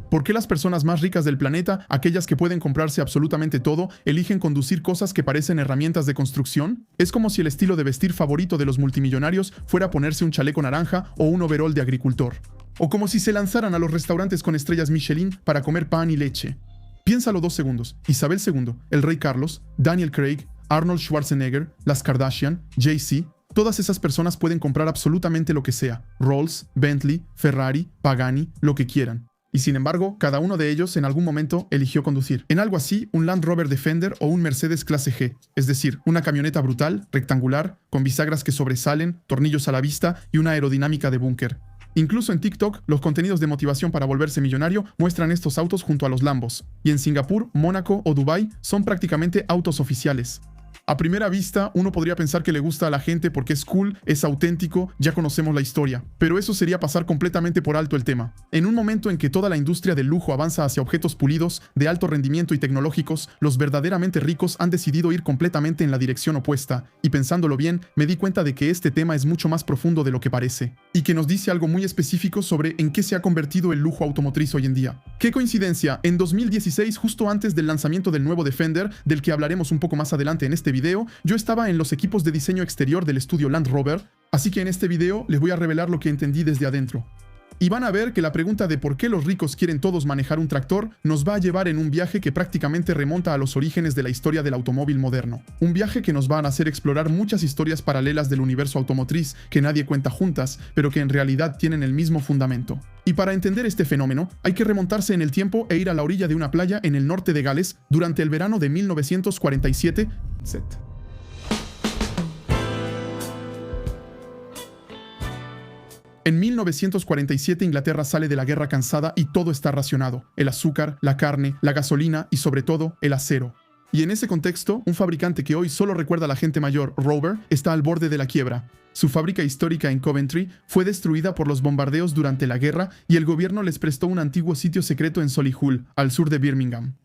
¿Por qué las personas más ricas del planeta, aquellas que pueden comprarse absolutamente todo, eligen conducir cosas que parecen herramientas de construcción? Es como si el estilo de vestir favorito de los multimillonarios fuera ponerse un chaleco naranja o un overol de agricultor. O como si se lanzaran a los restaurantes con estrellas Michelin para comer pan y leche. Piénsalo 2 segundos. Isabel II, el rey Carlos, Daniel Craig, Arnold Schwarzenegger, las Kardashian, Jay-Z. Todas esas personas pueden comprar absolutamente lo que sea. Rolls, Bentley, Ferrari, Pagani, lo que quieran. Y sin embargo, cada uno de ellos en algún momento eligió conducir. En algo así, un Land Rover Defender o un Mercedes Clase G. Es decir, una camioneta brutal, rectangular, con bisagras que sobresalen, tornillos a la vista y una aerodinámica de búnker. Incluso en TikTok, los contenidos de motivación para volverse millonario muestran estos autos junto a los Lambos. Y en Singapur, Mónaco o Dubái son prácticamente autos oficiales. A primera vista, uno podría pensar que le gusta a la gente porque es cool, es auténtico, ya conocemos la historia. Pero eso sería pasar completamente por alto el tema. En un momento en que toda la industria del lujo avanza hacia objetos pulidos, de alto rendimiento y tecnológicos, los verdaderamente ricos han decidido ir completamente en la dirección opuesta. Y pensándolo bien, me di cuenta de que este tema es mucho más profundo de lo que parece. Y que nos dice algo muy específico sobre en qué se ha convertido el lujo automotriz hoy en día. ¡Qué coincidencia! En 2016, justo antes del lanzamiento del nuevo Defender, del que hablaremos un poco más adelante en este video, yo estaba en los equipos de diseño exterior del estudio Land Rover, así que en este video les voy a revelar lo que entendí desde adentro. Y van a ver que la pregunta de por qué los ricos quieren todos manejar un tractor nos va a llevar en un viaje que prácticamente remonta a los orígenes de la historia del automóvil moderno. Un viaje que nos va a hacer explorar muchas historias paralelas del universo automotriz que nadie cuenta juntas, pero que en realidad tienen el mismo fundamento. Y para entender este fenómeno, hay que remontarse en el tiempo e ir a la orilla de una playa en el norte de Gales durante el verano de 1947. En 1947 Inglaterra sale de la guerra cansada y todo está racionado. El azúcar, la carne, la gasolina y sobre todo el acero. Y en ese contexto, un fabricante que hoy solo recuerda a la gente mayor, Rover, está al borde de la quiebra. Su fábrica histórica en Coventry fue destruida por los bombardeos durante la guerra y el gobierno les prestó un antiguo sitio secreto en Solihull, al sur de Birmingham.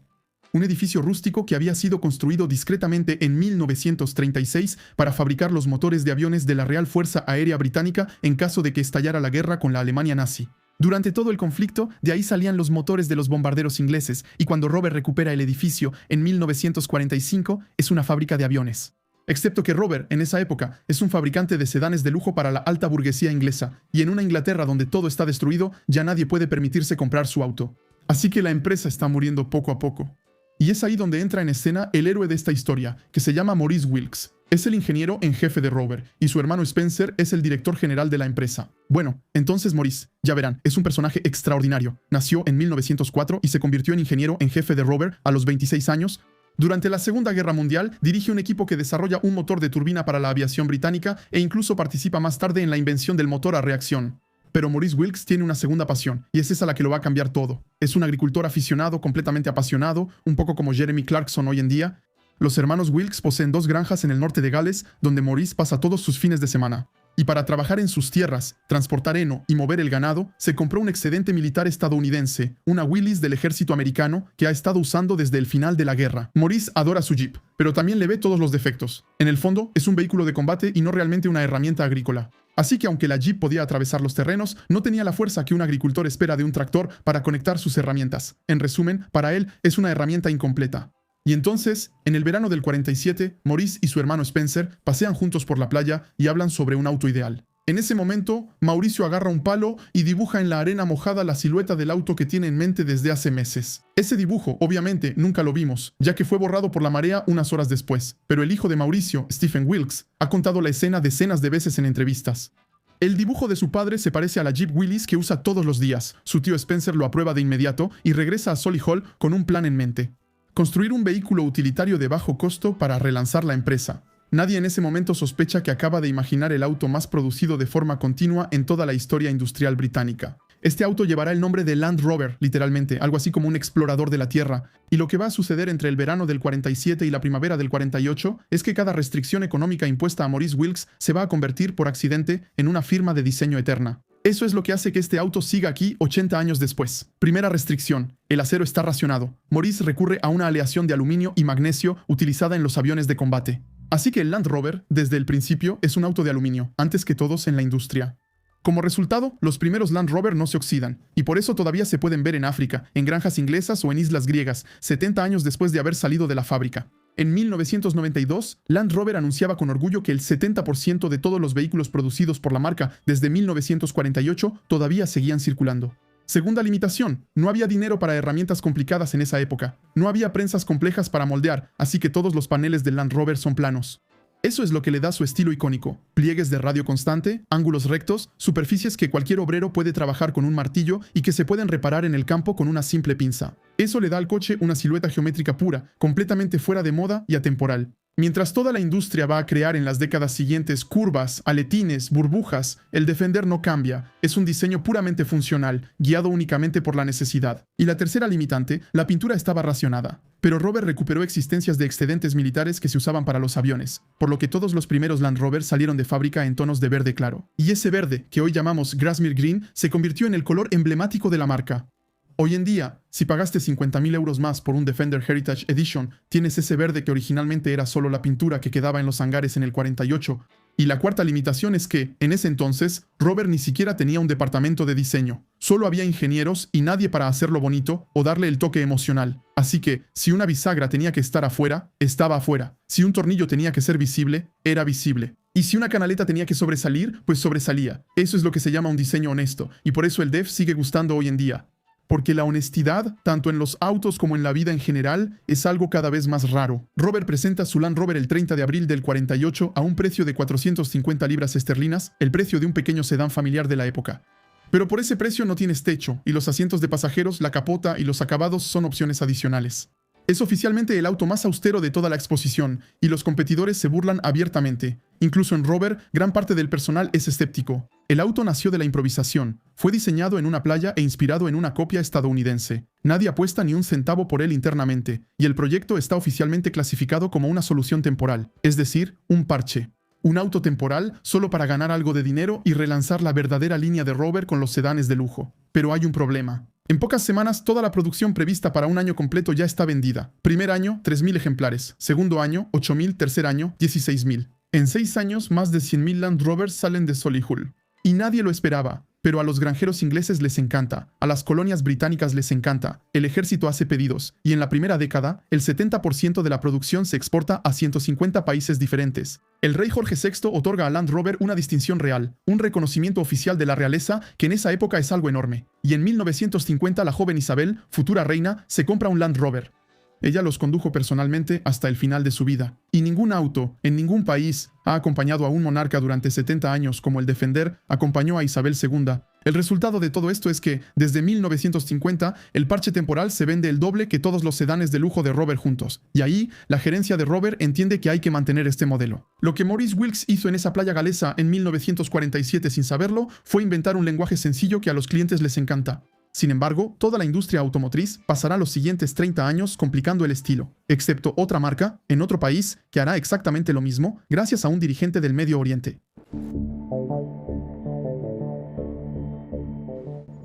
Un edificio rústico que había sido construido discretamente en 1936 para fabricar los motores de aviones de la Real Fuerza Aérea Británica en caso de que estallara la guerra con la Alemania nazi. Durante todo el conflicto, de ahí salían los motores de los bombarderos ingleses, y cuando Rover recupera el edificio en 1945, es una fábrica de aviones. Excepto que Rover, en esa época, es un fabricante de sedanes de lujo para la alta burguesía inglesa, y en una Inglaterra donde todo está destruido, ya nadie puede permitirse comprar su auto. Así que la empresa está muriendo poco a poco. Y es ahí donde entra en escena el héroe de esta historia, que se llama Maurice Wilks. Es el ingeniero en jefe de Rover, y su hermano Spencer es el director general de la empresa. Bueno, entonces Maurice, ya verán, es un personaje extraordinario. Nació en 1904 y se convirtió en ingeniero en jefe de Rover a los 26 años. Durante la Segunda Guerra Mundial, dirige un equipo que desarrolla un motor de turbina para la aviación británica e incluso participa más tarde en la invención del motor a reacción. Pero Maurice Wilks tiene una segunda pasión, y es esa la que lo va a cambiar todo. Es un agricultor aficionado, completamente apasionado, un poco como Jeremy Clarkson hoy en día. Los hermanos Wilks poseen 2 granjas en el norte de Gales, donde Maurice pasa todos sus fines de semana. Y para trabajar en sus tierras, transportar heno y mover el ganado, se compró un excedente militar estadounidense, una Willys del ejército americano, que ha estado usando desde el final de la guerra. Maurice adora su Jeep, pero también le ve todos los defectos. En el fondo, es un vehículo de combate y no realmente una herramienta agrícola. Así que aunque la Jeep podía atravesar los terrenos, no tenía la fuerza que un agricultor espera de un tractor para conectar sus herramientas. En resumen, para él es una herramienta incompleta. Y entonces, en el verano del 47, Maurice y su hermano Spencer pasean juntos por la playa y hablan sobre un auto ideal. En ese momento, Mauricio agarra un palo y dibuja en la arena mojada la silueta del auto que tiene en mente desde hace meses. Ese dibujo, obviamente, nunca lo vimos, ya que fue borrado por la marea unas horas después. Pero el hijo de Mauricio, Stephen Wilks, ha contado la escena decenas de veces en entrevistas. El dibujo de su padre se parece a la Jeep Willys que usa todos los días. Su tío Spencer lo aprueba de inmediato y regresa a Solihull con un plan en mente. Construir un vehículo utilitario de bajo costo para relanzar la empresa. Nadie en ese momento sospecha que acaba de imaginar el auto más producido de forma continua en toda la historia industrial británica. Este auto llevará el nombre de Land Rover, literalmente, algo así como un explorador de la Tierra. Y lo que va a suceder entre el verano del 47 y la primavera del 48 es que cada restricción económica impuesta a Maurice Wilks se va a convertir, por accidente, en una firma de diseño eterna. Eso es lo que hace que este auto siga aquí 80 años después. Primera restricción: el acero está racionado. Maurice recurre a una aleación de aluminio y magnesio utilizada en los aviones de combate. Así que el Land Rover, desde el principio, es un auto de aluminio, antes que todos en la industria. Como resultado, los primeros Land Rover no se oxidan, y por eso todavía se pueden ver en África, en granjas inglesas o en islas griegas, 70 años después de haber salido de la fábrica. En 1992, Land Rover anunciaba con orgullo que el 70% de todos los vehículos producidos por la marca desde 1948 todavía seguían circulando. Segunda limitación, no había dinero para herramientas complicadas en esa época. No había prensas complejas para moldear, así que todos los paneles del Land Rover son planos. Eso es lo que le da su estilo icónico. Pliegues de radio constante, ángulos rectos, superficies que cualquier obrero puede trabajar con un martillo y que se pueden reparar en el campo con una simple pinza. Eso le da al coche una silueta geométrica pura, completamente fuera de moda y atemporal. Mientras toda la industria va a crear en las décadas siguientes curvas, aletines, burbujas, el Defender no cambia. Es un diseño puramente funcional, guiado únicamente por la necesidad. Y la tercera limitante, la pintura estaba racionada. Pero Rover recuperó existencias de excedentes militares que se usaban para los aviones, por lo que todos los primeros Land Rover salieron de fábrica en tonos de verde claro. Y ese verde, que hoy llamamos Grasmere Green, se convirtió en el color emblemático de la marca. Hoy en día, si pagaste 50.000 euros más por un Defender Heritage Edition, tienes ese verde que originalmente era solo la pintura que quedaba en los hangares en el 48. Y la cuarta limitación es que, en ese entonces, Rover ni siquiera tenía un departamento de diseño. Solo había ingenieros y nadie para hacerlo bonito o darle el toque emocional. Así que, si una bisagra tenía que estar afuera, estaba afuera. Si un tornillo tenía que ser visible, era visible. Y si una canaleta tenía que sobresalir, pues sobresalía. Eso es lo que se llama un diseño honesto, y por eso el DEF sigue gustando hoy en día. Porque la honestidad, tanto en los autos como en la vida en general, es algo cada vez más raro. Rover presenta su Land Rover el 30 de abril del 48 a un precio de 450 libras esterlinas, el precio de un pequeño sedán familiar de la época. Pero por ese precio no tienes techo, y los asientos de pasajeros, la capota y los acabados son opciones adicionales. Es oficialmente el auto más austero de toda la exposición, y los competidores se burlan abiertamente. Incluso en Rover, gran parte del personal es escéptico. El auto nació de la improvisación, fue diseñado en una playa e inspirado en una copia estadounidense. Nadie apuesta ni un centavo por él internamente, y el proyecto está oficialmente clasificado como una solución temporal, es decir, un parche. Un auto temporal solo para ganar algo de dinero y relanzar la verdadera línea de Rover con los sedanes de lujo. Pero hay un problema. En pocas semanas, toda la producción prevista para un año completo ya está vendida. Primer año, 3.000 ejemplares. Segundo año, 8.000. Tercer año, 16.000. En 6 años, más de 100.000 Land Rovers salen de Solihull. Y nadie lo esperaba. Pero a los granjeros ingleses les encanta, a las colonias británicas les encanta, el ejército hace pedidos, y en la primera década, el 70% de la producción se exporta a 150 países diferentes. El rey Jorge VI otorga a Land Rover una distinción real, un reconocimiento oficial de la realeza que en esa época es algo enorme. Y en 1950 la joven Isabel, futura reina, se compra un Land Rover. Ella los condujo personalmente hasta el final de su vida. Y ningún auto, en ningún país, ha acompañado a un monarca durante 70 años como el Defender acompañó a Isabel II. El resultado de todo esto es que, desde 1950, el parche temporal se vende el doble que todos los sedanes de lujo de Rover juntos. Y ahí, la gerencia de Rover entiende que hay que mantener este modelo. Lo que Maurice Wilks hizo en esa playa galesa en 1947 sin saberlo, fue inventar un lenguaje sencillo que a los clientes les encanta. Sin embargo, toda la industria automotriz pasará los siguientes 30 años complicando el estilo, excepto otra marca, en otro país, que hará exactamente lo mismo, gracias a un dirigente del Medio Oriente.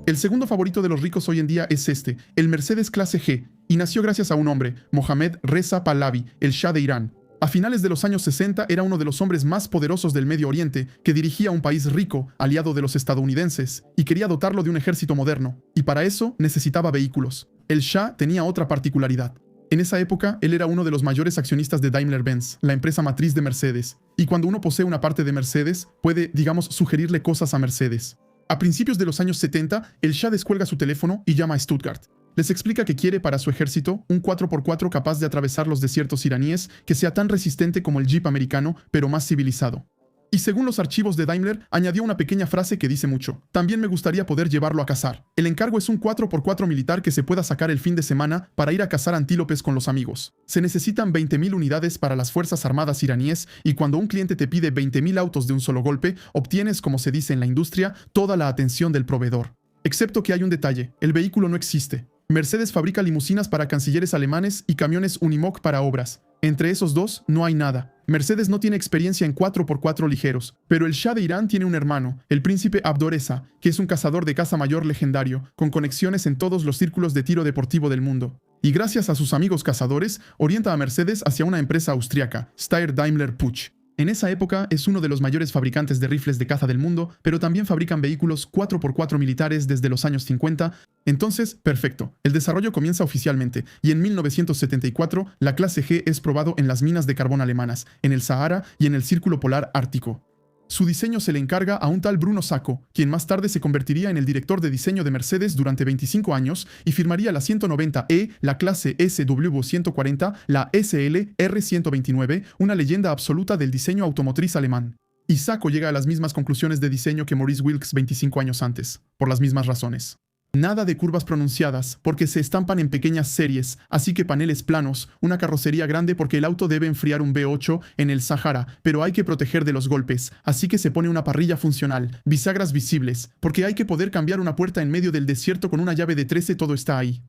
El segundo favorito de los ricos hoy en día es este, el Mercedes Clase G, y nació gracias a un hombre, Mohamed Reza Pahlavi, el Shah de Irán. A finales de los años 60 era uno de los hombres más poderosos del Medio Oriente, que dirigía un país rico, aliado de los estadounidenses, y quería dotarlo de un ejército moderno, y para eso necesitaba vehículos. El Shah tenía otra particularidad. En esa época, él era uno de los mayores accionistas de Daimler-Benz, la empresa matriz de Mercedes, y cuando uno posee una parte de Mercedes, puede, digamos, sugerirle cosas a Mercedes. A principios de los años 70, el Shah descuelga su teléfono y llama a Stuttgart. Les explica que quiere para su ejército un 4x4 capaz de atravesar los desiertos iraníes que sea tan resistente como el Jeep americano, pero más civilizado. Y según los archivos de Daimler, añadió una pequeña frase que dice mucho. También me gustaría poder llevarlo a cazar. El encargo es un 4x4 militar que se pueda sacar el fin de semana para ir a cazar antílopes con los amigos. Se necesitan 20.000 unidades para las Fuerzas Armadas iraníes y cuando un cliente te pide 20.000 autos de un solo golpe, obtienes, como se dice en la industria, toda la atención del proveedor. Excepto que hay un detalle, el vehículo no existe. Mercedes fabrica limusinas para cancilleres alemanes y camiones Unimog para obras. Entre esos dos, no hay nada. Mercedes no tiene experiencia en 4x4 ligeros, pero el Shah de Irán tiene un hermano, el príncipe Abdoreza, que es un cazador de caza mayor legendario, con conexiones en todos los círculos de tiro deportivo del mundo. Y gracias a sus amigos cazadores, orienta a Mercedes hacia una empresa austriaca, Steyr Daimler Puch. En esa época es uno de los mayores fabricantes de rifles de caza del mundo, pero también fabrican vehículos 4x4 militares desde los años 50. Entonces, perfecto, el desarrollo comienza oficialmente, y en 1974 la clase G es probado en las minas de carbón alemanas, en el Sahara y en el Círculo Polar Ártico. Su diseño se le encarga a un tal Bruno Sacco, quien más tarde se convertiría en el director de diseño de Mercedes durante 25 años y firmaría la 190E, la clase SW140, la SL R129, una leyenda absoluta del diseño automotriz alemán. Y Sacco llega a las mismas conclusiones de diseño que Maurice Wilks 25 años antes, por las mismas razones. Nada de curvas pronunciadas, porque se estampan en pequeñas series, así que paneles planos, una carrocería grande porque el auto debe enfriar un V8 en el Sahara, pero hay que proteger de los golpes, así que se pone una parrilla funcional, bisagras visibles, porque hay que poder cambiar una puerta en medio del desierto con una llave de 13, todo está ahí.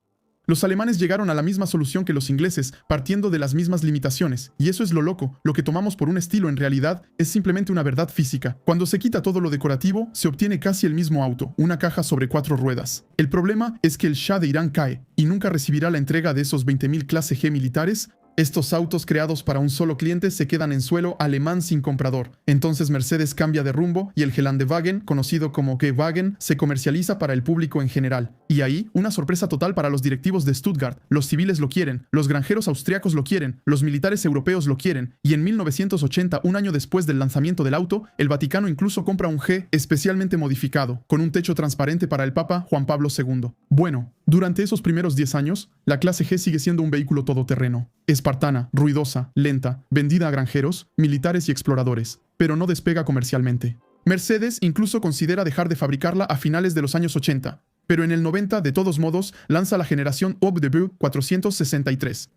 Los alemanes llegaron a la misma solución que los ingleses, partiendo de las mismas limitaciones, y eso es lo loco, lo que tomamos por un estilo en realidad es simplemente una verdad física. Cuando se quita todo lo decorativo, se obtiene casi el mismo auto, una caja sobre 4 ruedas. El problema es que el Shah de Irán cae, y nunca recibirá la entrega de esos 20.000 clase G militares. Estos autos creados para un solo cliente se quedan en suelo alemán sin comprador. Entonces Mercedes cambia de rumbo y el Geländewagen, conocido como G-Wagen, se comercializa para el público en general. Y ahí, una sorpresa total para los directivos de Stuttgart. Los civiles lo quieren, los granjeros austriacos lo quieren, los militares europeos lo quieren. Y en 1980, un año después del lanzamiento del auto, el Vaticano incluso compra un G especialmente modificado, con un techo transparente para el Papa Juan Pablo II. Bueno, durante esos primeros 10 años, la clase G sigue siendo un vehículo todoterreno. Espartana, ruidosa, lenta, vendida a granjeros, militares y exploradores, pero no despega comercialmente. Mercedes incluso considera dejar de fabricarla a finales de los años 80, pero en el 90, de todos modos, lanza la generación Haute Debut 463.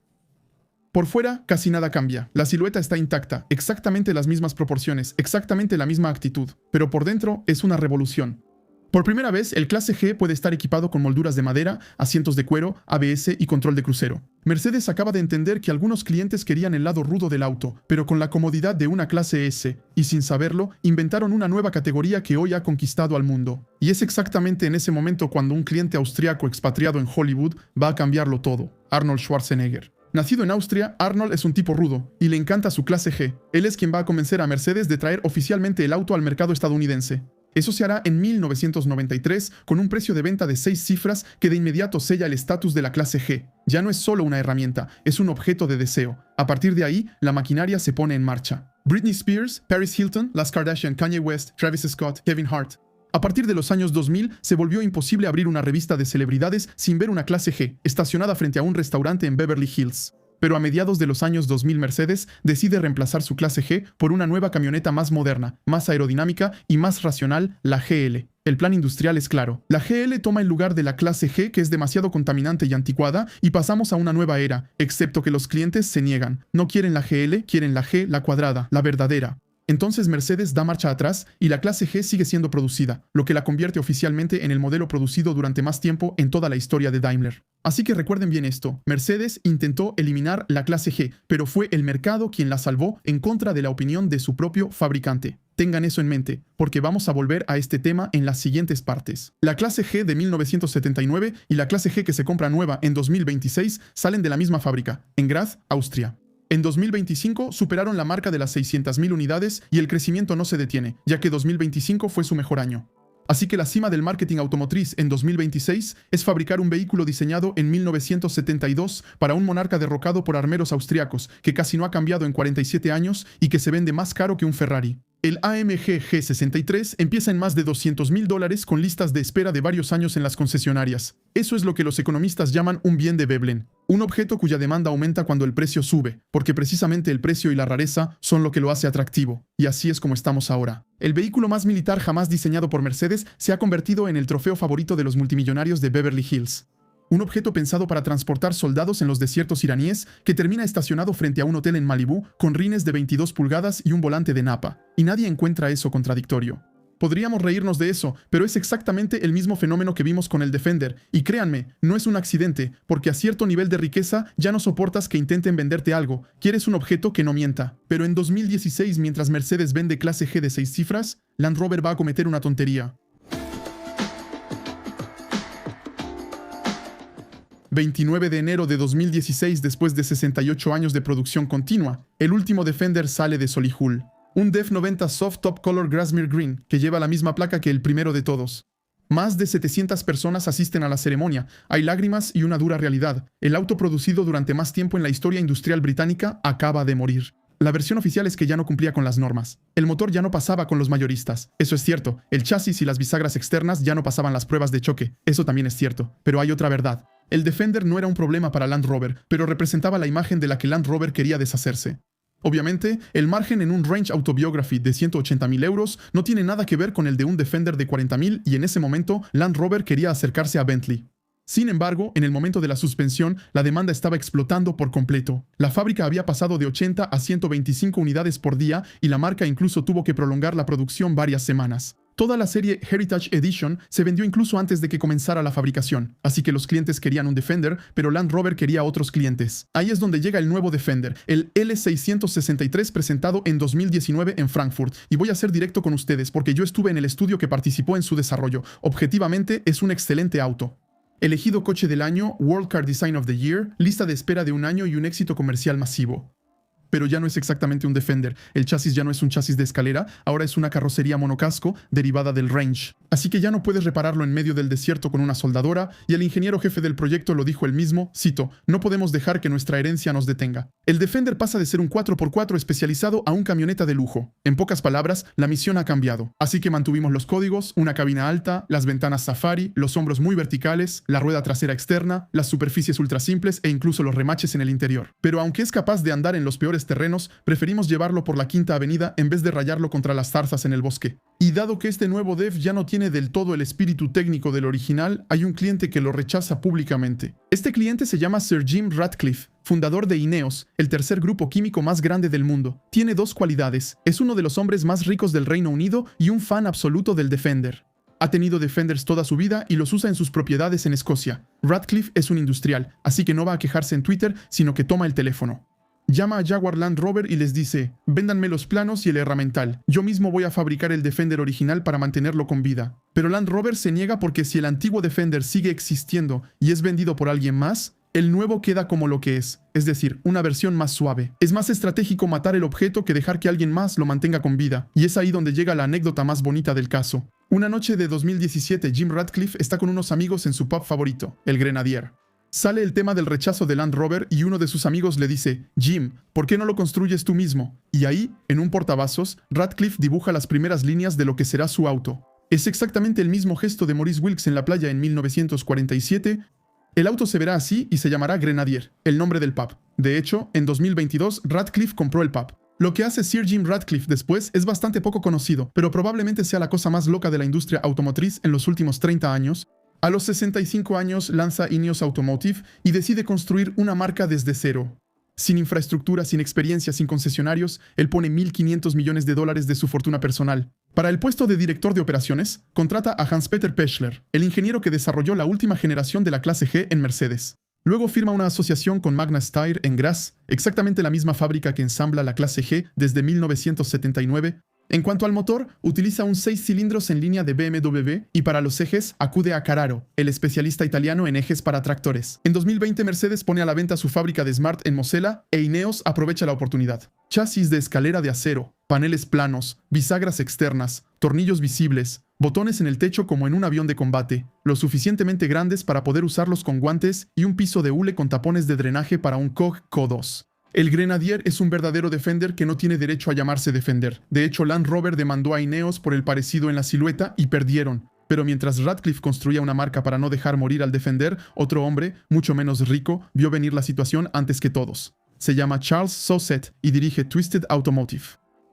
Por fuera, casi nada cambia. La silueta está intacta, exactamente las mismas proporciones, exactamente la misma actitud, pero por dentro es una revolución. Por primera vez, el clase G puede estar equipado con molduras de madera, asientos de cuero, ABS y control de crucero. Mercedes acaba de entender que algunos clientes querían el lado rudo del auto, pero con la comodidad de una clase S, y sin saberlo, inventaron una nueva categoría que hoy ha conquistado al mundo. Y es exactamente en ese momento cuando un cliente austriaco expatriado en Hollywood va a cambiarlo todo, Arnold Schwarzenegger. Nacido en Austria, Arnold es un tipo rudo, y le encanta su clase G. Él es quien va a convencer a Mercedes de traer oficialmente el auto al mercado estadounidense. Eso se hará en 1993 con un precio de venta de 6 cifras que de inmediato sella el estatus de la clase G. Ya no es solo una herramienta, es un objeto de deseo. A partir de ahí, la maquinaria se pone en marcha. Britney Spears, Paris Hilton, Las Kardashian, Kanye West, Travis Scott, Kevin Hart. A partir de los años 2000, se volvió imposible abrir una revista de celebridades sin ver una clase G, estacionada frente a un restaurante en Beverly Hills. Pero a mediados de los años 2000 Mercedes decide reemplazar su clase G por una nueva camioneta más moderna, más aerodinámica y más racional, la GL. El plan industrial es claro. La GL toma el lugar de la clase G, que es demasiado contaminante y anticuada, y pasamos a una nueva era, excepto que los clientes se niegan. No quieren la GL, quieren la G, la cuadrada, la verdadera. Entonces Mercedes da marcha atrás y la clase G sigue siendo producida, lo que la convierte oficialmente en el modelo producido durante más tiempo en toda la historia de Daimler. Así que recuerden bien esto, Mercedes intentó eliminar la clase G, pero fue el mercado quien la salvó en contra de la opinión de su propio fabricante. Tengan eso en mente, porque vamos a volver a este tema en las siguientes partes. La clase G de 1979 y la clase G que se compra nueva en 2026 salen de la misma fábrica, en Graz, Austria. En 2025 superaron la marca de las 600.000 unidades y el crecimiento no se detiene, ya que 2025 fue su mejor año. Así que la cima del marketing automotriz en 2026 es fabricar un vehículo diseñado en 1972 para un monarca derrocado por armeros austriacos, que casi no ha cambiado en 47 años y que se vende más caro que un Ferrari. El AMG G63 empieza en más de $200.000 con listas de espera de varios años en las concesionarias. Eso es lo que los economistas llaman un bien de Veblen, un objeto cuya demanda aumenta cuando el precio sube, porque precisamente el precio y la rareza son lo que lo hace atractivo, y así es como estamos ahora. El vehículo más militar jamás diseñado por Mercedes se ha convertido en el trofeo favorito de los multimillonarios de Beverly Hills. Un objeto pensado para transportar soldados en los desiertos iraníes que termina estacionado frente a un hotel en Malibú con rines de 22 pulgadas y un volante de Napa. Y nadie encuentra eso contradictorio. Podríamos reírnos de eso, pero es exactamente el mismo fenómeno que vimos con el Defender. Y créanme, no es un accidente, porque a cierto nivel de riqueza ya no soportas que intenten venderte algo. Quieres un objeto que no mienta. Pero en 2016, mientras Mercedes vende clase G de 6 cifras, Land Rover va a cometer una tontería. 29 de enero de 2016, después de 68 años de producción continua, el último Defender sale de Solihull. Un Def 90 Soft Top Color Grasmere Green, que lleva la misma placa que el primero de todos. Más de 700 personas asisten a la ceremonia, hay lágrimas y una dura realidad. El auto producido durante más tiempo en la historia industrial británica acaba de morir. La versión oficial es que ya no cumplía con las normas. El motor ya no pasaba con los mayoristas. Eso es cierto. El chasis y las bisagras externas ya no pasaban las pruebas de choque. Eso también es cierto. Pero hay otra verdad. El Defender no era un problema para Land Rover, pero representaba la imagen de la que Land Rover quería deshacerse. Obviamente, el margen en un Range Autobiography de 180.000 euros no tiene nada que ver con el de un Defender de 40.000 y en ese momento Land Rover quería acercarse a Bentley. Sin embargo, en el momento de la suspensión, la demanda estaba explotando por completo. La fábrica había pasado de 80 a 125 unidades por día y la marca incluso tuvo que prolongar la producción varias semanas. Toda la serie Heritage Edition se vendió incluso antes de que comenzara la fabricación, así que los clientes querían un Defender, pero Land Rover quería otros clientes. Ahí es donde llega el nuevo Defender, el L663 presentado en 2019 en Frankfurt, y voy a ser directo con ustedes porque yo estuve en el estudio que participó en su desarrollo. Objetivamente es un excelente auto. Elegido coche del año, World Car Design of the Year, lista de espera de un año y un éxito comercial masivo. Pero ya no es exactamente un Defender. El chasis ya no es un chasis de escalera, ahora es una carrocería monocasco derivada del Range. Así que ya no puedes repararlo en medio del desierto con una soldadora, y el ingeniero jefe del proyecto lo dijo él mismo, cito, no podemos dejar que nuestra herencia nos detenga. El Defender pasa de ser un 4x4 especializado a un camioneta de lujo. En pocas palabras, la misión ha cambiado. Así que mantuvimos los códigos, una cabina alta, las ventanas Safari, los hombros muy verticales, la rueda trasera externa, las superficies ultra simples e incluso los remaches en el interior. Pero aunque es capaz de andar en los peores terrenos, preferimos llevarlo por la Quinta Avenida en vez de rayarlo contra las zarzas en el bosque. Y dado que este nuevo Def ya no tiene del todo el espíritu técnico del original, hay un cliente que lo rechaza públicamente. Este cliente se llama Sir Jim Ratcliffe, fundador de Ineos, el tercer grupo químico más grande del mundo. Tiene dos cualidades: es uno de los hombres más ricos del Reino Unido y un fan absoluto del Defender. Ha tenido Defenders toda su vida y los usa en sus propiedades en Escocia. Ratcliffe es un industrial, así que no va a quejarse en Twitter, sino que toma el teléfono. Llama a Jaguar Land Rover y les dice, véndanme los planos y el herramental. Yo mismo voy a fabricar el Defender original para mantenerlo con vida. Pero Land Rover se niega porque si el antiguo Defender sigue existiendo y es vendido por alguien más, el nuevo queda como lo que es decir, una versión más suave. Es más estratégico matar el objeto que dejar que alguien más lo mantenga con vida. Y es ahí donde llega la anécdota más bonita del caso. Una noche de 2017, Jim Ratcliffe está con unos amigos en su pub favorito, el Grenadier. Sale el tema del rechazo de Land Rover y uno de sus amigos le dice, Jim, ¿por qué no lo construyes tú mismo? Y ahí, en un portavasos, Ratcliffe dibuja las primeras líneas de lo que será su auto. Es exactamente el mismo gesto de Maurice Wilks en la playa en 1947. El auto se verá así y se llamará Grenadier, el nombre del pub. De hecho, en 2022, Ratcliffe compró el pub. Lo que hace Sir Jim Ratcliffe después es bastante poco conocido, pero probablemente sea la cosa más loca de la industria automotriz en los últimos 30 años. A los 65 años lanza Ineos Automotive y decide construir una marca desde cero. Sin infraestructura, sin experiencia, sin concesionarios, él pone $1.500 millones de su fortuna personal. Para el puesto de director de operaciones, contrata a Hans-Peter Pechler, el ingeniero que desarrolló la última generación de la clase G en Mercedes. Luego firma una asociación con Magna Steyr en Graz, exactamente la misma fábrica que ensambla la clase G desde 1979. En cuanto al motor, utiliza un 6 cilindros en línea de BMW y para los ejes acude a Carraro, el especialista italiano en ejes para tractores. En 2020 Mercedes pone a la venta su fábrica de Smart en Mosela e Ineos aprovecha la oportunidad. Chasis de escalera de acero, paneles planos, bisagras externas, tornillos visibles, botones en el techo como en un avión de combate, lo suficientemente grandes para poder usarlos con guantes y un piso de hule con tapones de drenaje para un Koch Q2. El Grenadier es un verdadero Defender que no tiene derecho a llamarse Defender. De hecho, Land Rover demandó a Ineos por el parecido en la silueta y perdieron. Pero mientras Ratcliffe construía una marca para no dejar morir al Defender, otro hombre, mucho menos rico, vio venir la situación antes que todos. Se llama Charles Sauset y dirige Twisted Automotive.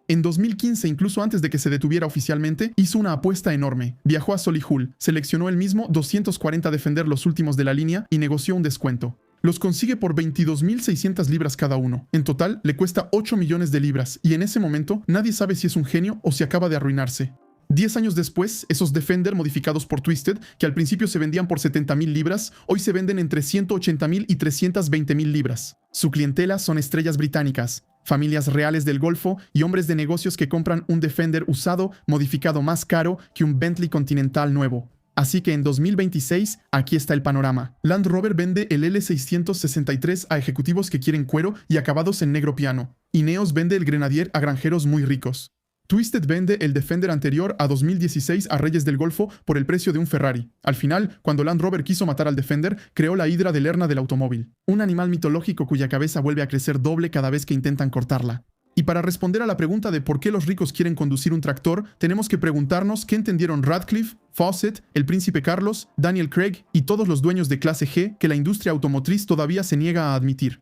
En 2015, incluso antes de que se detuviera oficialmente, hizo una apuesta enorme. Viajó a Solihull, seleccionó él mismo 240 Defender los últimos de la línea y negoció un descuento. Los consigue por 22.600 libras cada uno. En total, le cuesta 8 millones de libras y en ese momento nadie sabe si es un genio o si acaba de arruinarse. 10 años después, esos Defender modificados por Twisted, que al principio se vendían por 70.000 libras, hoy se venden entre 180.000 y 320.000 libras. Su clientela son estrellas británicas, familias reales del Golfo y hombres de negocios que compran un Defender usado modificado más caro que un Bentley Continental nuevo. Así que en 2026, aquí está el panorama. Land Rover vende el L663 a ejecutivos que quieren cuero y acabados en negro piano. Ineos vende el Grenadier a granjeros muy ricos. Twisted vende el Defender anterior a 2016 a Reyes del Golfo por el precio de un Ferrari. Al final, cuando Land Rover quiso matar al Defender, creó la hidra de Lerna del automóvil, un animal mitológico cuya cabeza vuelve a crecer doble cada vez que intentan cortarla. Y para responder a la pregunta de por qué los ricos quieren conducir un tractor, tenemos que preguntarnos qué entendieron Radcliffe, Fawcett, el príncipe Carlos, Daniel Craig y todos los dueños de clase G que la industria automotriz todavía se niega a admitir.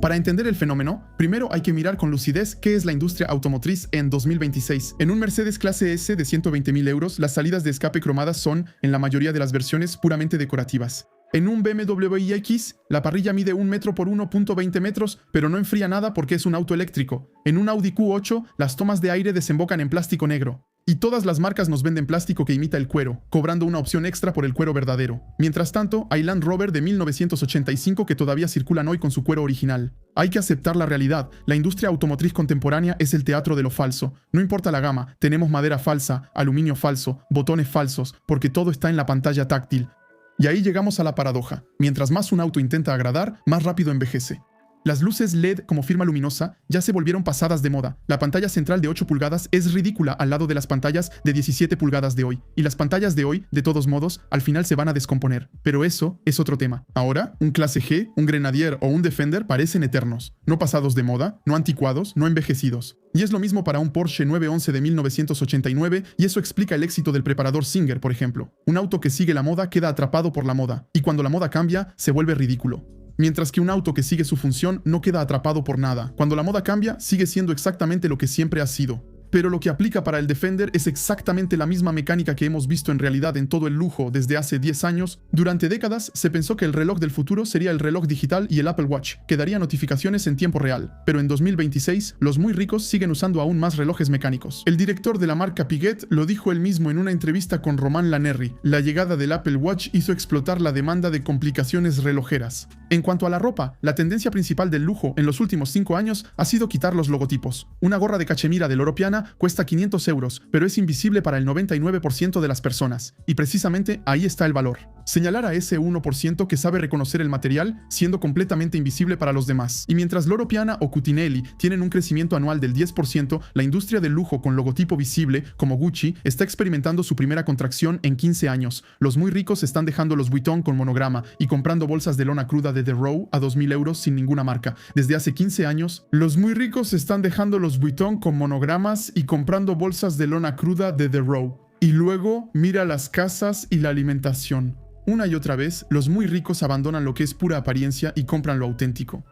Para entender el fenómeno, primero hay que mirar con lucidez qué es la industria automotriz en 2026. En un Mercedes clase S de 120.000 euros, las salidas de escape cromadas son, en la mayoría de las versiones, puramente decorativas. En un BMW iX, la parrilla mide 1 metro por 1.20 metros, pero no enfría nada porque es un auto eléctrico. En un Audi Q8, las tomas de aire desembocan en plástico negro. Y todas las marcas nos venden plástico que imita el cuero, cobrando una opción extra por el cuero verdadero. Mientras tanto, hay Land Rover de 1985 que todavía circulan hoy con su cuero original. Hay que aceptar la realidad, la industria automotriz contemporánea es el teatro de lo falso. No importa la gama, tenemos madera falsa, aluminio falso, botones falsos, porque todo está en la pantalla táctil. Y ahí llegamos a la paradoja. Mientras más un auto intenta agradar, más rápido envejece. Las luces LED como firma luminosa ya se volvieron pasadas de moda. La pantalla central de 8 pulgadas es ridícula al lado de las pantallas de 17 pulgadas de hoy. Y las pantallas de hoy, de todos modos, al final se van a descomponer. Pero eso es otro tema. Ahora, un clase G, un Grenadier o un Defender parecen eternos. No pasados de moda, no anticuados, no envejecidos. Y es lo mismo para un Porsche 911 de 1989 y eso explica el éxito del preparador Singer, por ejemplo. Un auto que sigue la moda queda atrapado por la moda. Y cuando la moda cambia, se vuelve ridículo. Mientras que un auto que sigue su función no queda atrapado por nada. Cuando la moda cambia, sigue siendo exactamente lo que siempre ha sido. Pero lo que aplica para el Defender es exactamente la misma mecánica que hemos visto en realidad en todo el lujo desde hace 10 años. Durante décadas se pensó que el reloj del futuro sería el reloj digital y el Apple Watch, que daría notificaciones en tiempo real. Pero en 2026, los muy ricos siguen usando aún más relojes mecánicos. El director de la marca Piguet lo dijo él mismo en una entrevista con Roman Lanerri. La llegada del Apple Watch hizo explotar la demanda de complicaciones relojeras. En cuanto a la ropa, la tendencia principal del lujo en los últimos 5 años ha sido quitar los logotipos. Una gorra de cachemira de Loro Piana cuesta 500 euros, pero es invisible para el 99% de las personas. Y precisamente ahí está el valor. Señalar a ese 1% que sabe reconocer el material, siendo completamente invisible para los demás. Y mientras Loro Piana o Cutinelli tienen un crecimiento anual del 10%, la industria del lujo con logotipo visible, como Gucci, está experimentando su primera contracción en 15 años. Los muy ricos están dejando los Vuitton con monograma y comprando bolsas de lona cruda de The Row a 2.000 euros sin ninguna marca. Desde hace 15 años, los muy ricos están dejando los Vuitton con monogramas y comprando bolsas de lona cruda de The Row. Y luego mira las casas y la alimentación. Una y otra vez, los muy ricos abandonan lo que es pura apariencia y compran lo auténtico.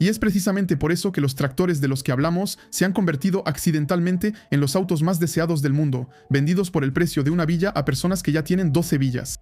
Y es precisamente por eso que los tractores de los que hablamos se han convertido accidentalmente en los autos más deseados del mundo, vendidos por el precio de una villa a personas que ya tienen 12 villas.